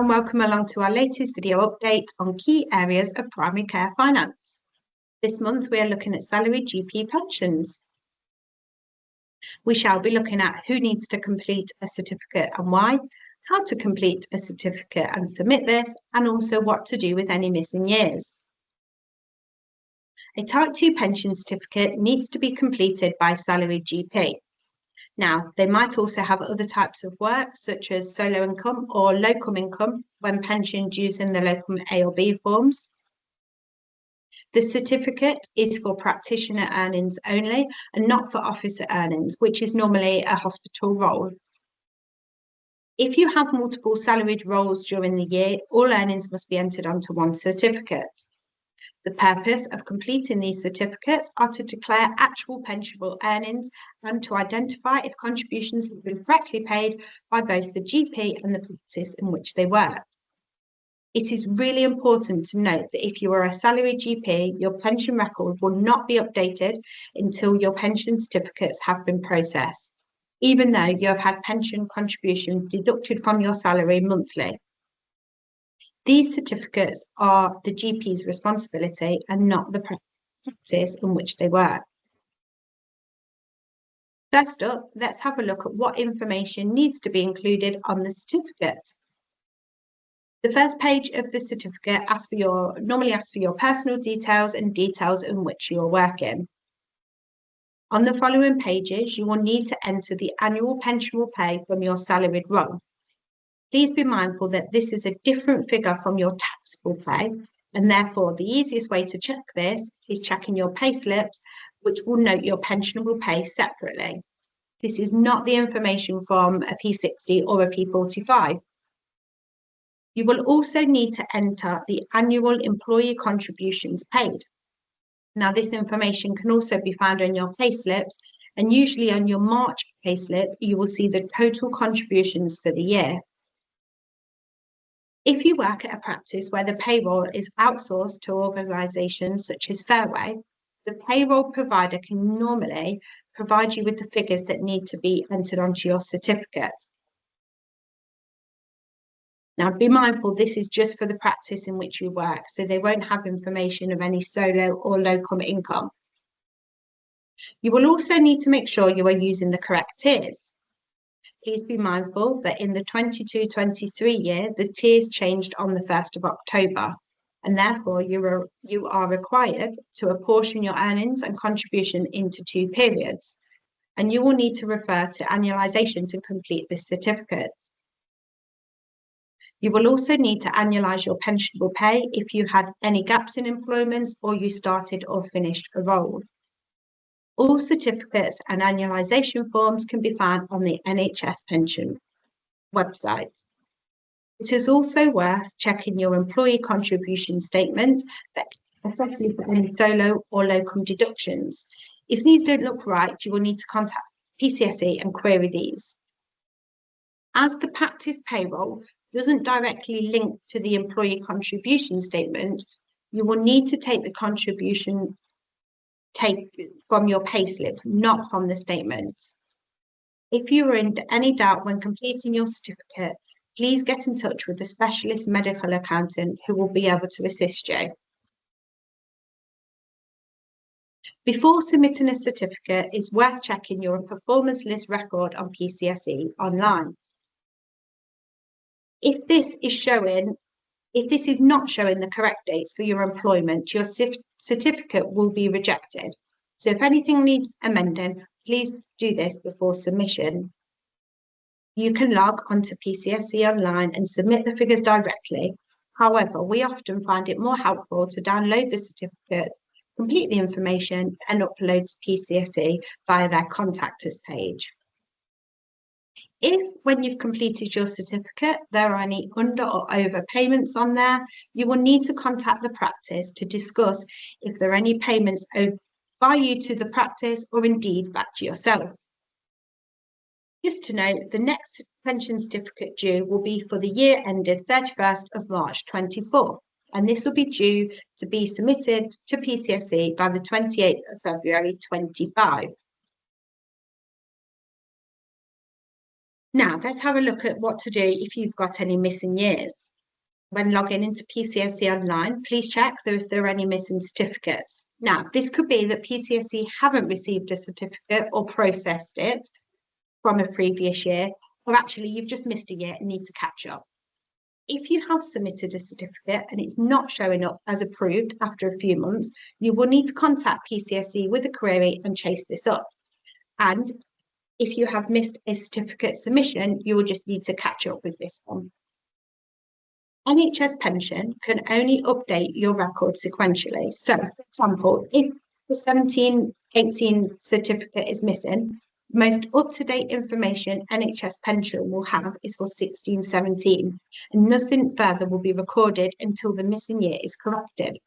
and welcome along to our latest video update on key areas of primary care finance. This month we are looking at salaried GP pensions. We shall be looking at who needs to complete a certificate and why, how to complete a certificate and submit this, and also what to do with any missing years. A Type 2 pension certificate needs to be completed by salaried GP. Now, they might also have other types of work, such as solo income or locum income, when pensioned using the locum A or B forms. The certificate is for practitioner earnings only and not for officer earnings, which is normally a hospital role. If you have multiple salaried roles during the year, all earnings must be entered onto one certificate. The purpose of completing these certificates are to declare actual pensionable earnings and to identify if contributions have been correctly paid by both the GP and the practice in which they work. It is really important to note that if you are a salaried GP, your pension record will not be updated until your pension certificates have been processed, even though you have had pension contributions deducted from your salary monthly. These certificates are the GP's responsibility and not the practice in which they work. First up, let's have a look at what information needs to be included on the certificate. The first page of the certificate normally asks for your personal details and details in which you are working. On the following pages, you will need to enter the annual pensionable pay from your salaried role. Please be mindful that this is a different figure from your taxable pay, and therefore the easiest way to check this is checking your pay slips, which will note your pensionable pay separately. This is not the information from a P60 or a P45. You will also need to enter the annual employee contributions paid. Now, this information can also be found on your pay slips, and usually on your March pay slip, you will see the total contributions for the year. If you work at a practice where the payroll is outsourced to organisations such as Fairway, the payroll provider can normally provide you with the figures that need to be entered onto your certificate. Now, be mindful, this is just for the practice in which you work, so they won't have information of any solo or locum income. You will also need to make sure you are using the correct tiers. Please be mindful that in the 22-23 year, the tiers changed on the 1st of October, and therefore you are required to apportion your earnings and contribution into two periods, and you will need to refer to annualisation to complete this certificate. You will also need to annualise your pensionable pay if you had any gaps in employment or you started or finished a role. All certificates and annualisation forms can be found on the NHS pension website. It is also worth checking your employee contribution statement, especially for any solo or locum deductions. If these don't look right, you will need to contact PCSE and query these. As the practice payroll doesn't directly link to the employee contribution statement, you will need to take the contribution from your payslip, not from the statement. If you are in any doubt when completing your certificate, please get in touch with the specialist medical accountant who will be able to assist you. Before submitting a certificate, it's worth checking your performance list record on PCSE online. If this is not showing the correct dates for your employment, your certificate will be rejected. So if anything needs amending, please do this before submission. You can log onto PCSE online and submit the figures directly. However, we often find it more helpful to download the certificate, complete the information, and upload to PCSE via their Contact Us page. If, when you've completed your certificate, there are any under or over payments on there, you will need to contact the practice to discuss if there are any payments owed by you to the practice or indeed back to yourself. Just to note, the next pension certificate due will be for the year ended 31st of March 24, and this will be due to be submitted to PCSE by the 28th of February 25. Now, let's have a look at what to do if you've got any missing years. When logging into PCSE Online, please check if there are any missing certificates. Now, this could be that PCSE haven't received a certificate or processed it from a previous year, or actually you've just missed a year and need to catch up. If you have submitted a certificate and it's not showing up as approved after a few months, you will need to contact PCSE with a query and chase this up. And if you have missed a certificate submission, you will just need to catch up with this one. NHS pension can only update your record sequentially. So, for example, if the 17-18 certificate is missing, most up-to-date information NHS pension will have is for 16-17, and nothing further will be recorded until the missing year is corrected.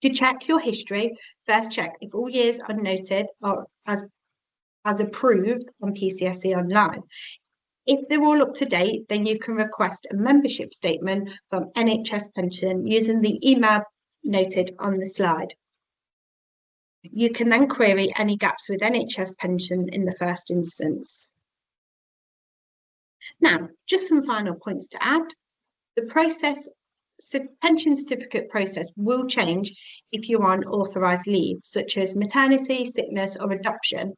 To check your history, first check if all years are noted or as approved on PCSE Online. If they're all up to date, then you can request a membership statement from NHS Pension using the email noted on the slide. You can then query any gaps with NHS Pension in the first instance. Now, just some final points to add. The pension certificate process will change if you're on authorised leave, such as maternity, sickness or adoption.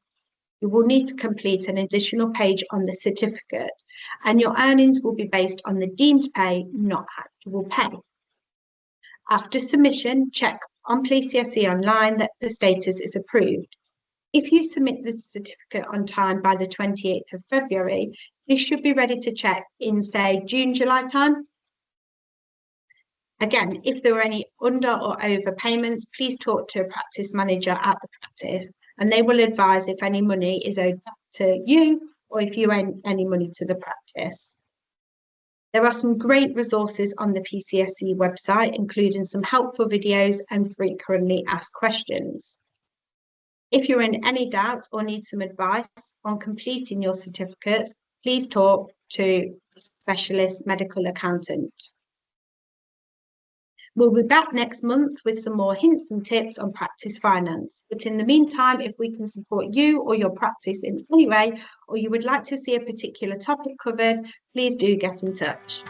You will need to complete an additional page on the certificate, and your earnings will be based on the deemed pay, not actual pay. After submission, check on PCSE Online that the status is approved. If you submit the certificate on time by the 28th of February, this should be ready to check in, say, June, July time. Again, if there are any under or over payments, please talk to a practice manager at the practice, and they will advise if any money is owed back to you or if you owe any money to the practice. There are some great resources on the PCSE website, including some helpful videos and frequently asked questions. If you're in any doubt or need some advice on completing your certificates, please talk to a specialist medical accountant. We'll be back next month with some more hints and tips on practice finance. But in the meantime, if we can support you or your practice in any way, or you would like to see a particular topic covered, please do get in touch.